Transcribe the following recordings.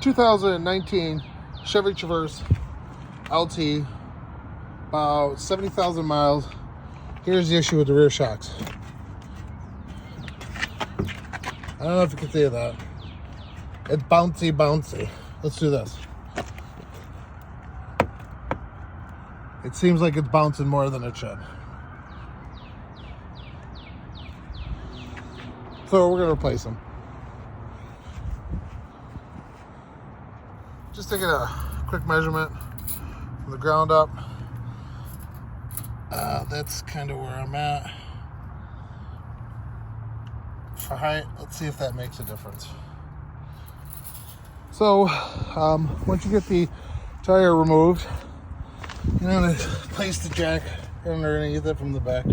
2019 Chevy Traverse LT, about 70,000 miles. Here's the issue with the rear shocks. I don't know if you can see that. It's bouncy. Let's do this. It seems like it's bouncing more than it should. So we're gonna replace them. Just taking a quick measurement from the ground up. That's kind of where I'm at. For height, let's see if that makes a difference. So, once you get the tire removed, you're gonna place the jack underneath it from the back.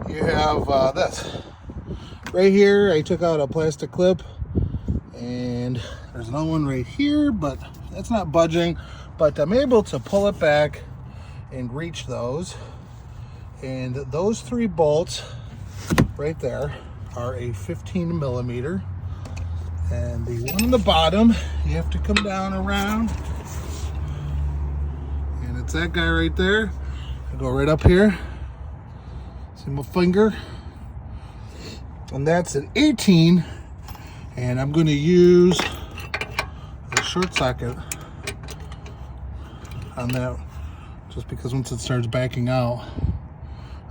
You have this. Right here, I took out a plastic clip, and there's another one right here, but that's not budging. But I'm able to pull it back and reach those. And those 3 bolts right there are a 15 millimeter. And the one on the bottom, you have to come down around. And it's that guy right there. I go right up here. See my finger? And that's an 18. And I'm going to use a short socket on that, just because once it starts backing out,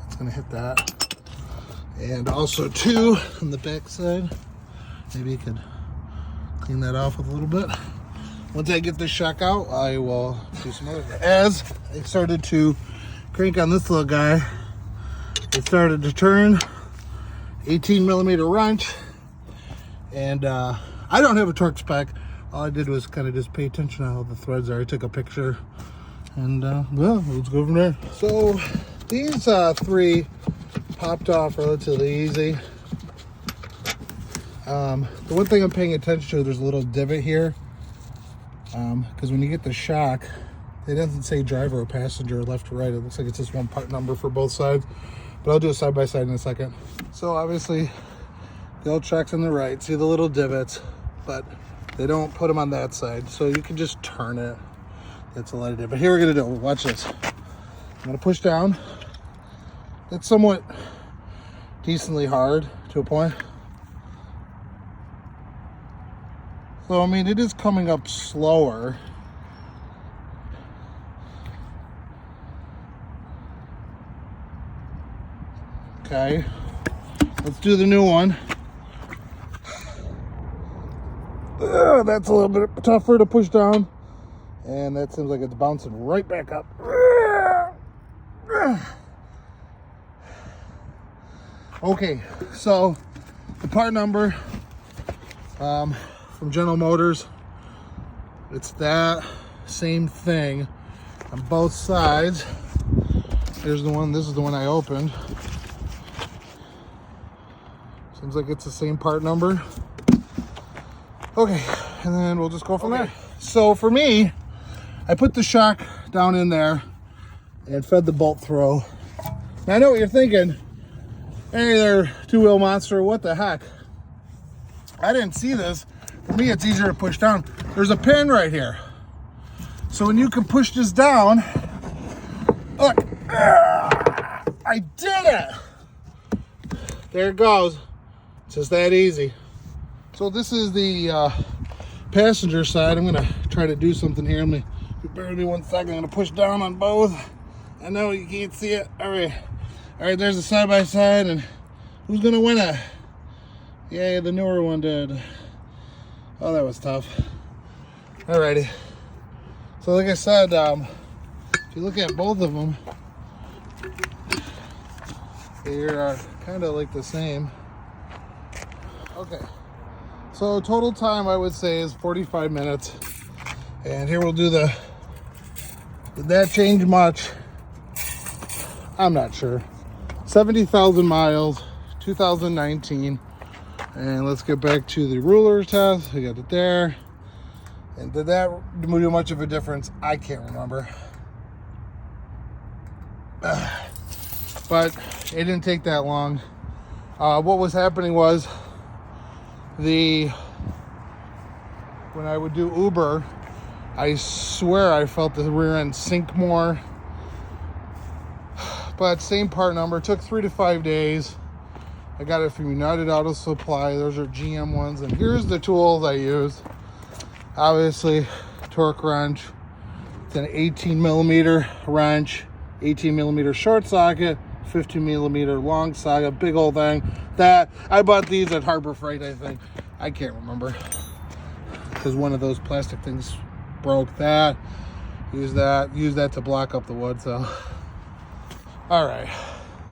it's going to hit that. And also too, on the back side, maybe you could clean that off with a little bit. Once I get this shock out, I will do some other things. As I started to crank on this little guy, it started to turn. 18 millimeter wrench. And I don't have a torque spec. All I did was kind of just pay attention to how the threads are. I took a picture, and well, let's go from there. So these 3 popped off relatively easy. The one thing I'm paying attention to, there's a little divot here, because when you get the shock, it doesn't say driver or passenger, left or right. It looks like it's just one part number for both sides, but I'll do a side by side in a second. So obviously the old shock's on the right. See the little divots, but they don't put them on that side, so you can just turn it. That's a lot of divot. But here we're gonna do, watch this. I'm gonna push down. It's somewhat decently hard to a point. So I mean, it is coming up slower. Okay, let's do the new one. That's a little bit tougher to push down, and that seems like it's bouncing right back up. Okay, so the part number from General Motors, it's that same thing on both sides. Here's the one, this is the one I opened. Seems like it's the same part number. Okay, and then we'll just go from there. So for me, I put the shock down in there and fed the bolt through. Now I know what you're thinking. Hey there, two-wheel monster, what the heck? I didn't see this. For me, it's easier to push down. There's a pin right here. So when you can push this down, look, I did it. There it goes. It's just that easy. So this is the passenger side. I'm gonna try to do something here. Bear with me 1 second. I'm gonna push down on both. I know you can't see it. All right, there's the side by side, and who's gonna win it? Yeah, the newer one did. Oh, that was tough. Alrighty. So like I said, if you look at both of them, they're kind of like the same. Okay. So total time I would say is 45 minutes. And here we'll do the, did that change much? I'm not sure. 70,000 miles, 2019. And let's get back to the ruler test. We got it there. And did that do much of a difference? I can't remember. But it didn't take that long. What was happening was the when I would do Uber, I swear I felt the rear end sink more. But same part number, took 3 to 5 days. I got it from United Auto Supply. Those are GM ones. And here's the tools I use. Obviously, torque wrench. It's an 18 millimeter wrench, 18 millimeter short socket, 15 millimeter long socket, big old thing. That I bought these at Harbor Freight, I think. I can't remember, because one of those plastic things broke. That use that to block up the wood. So all right,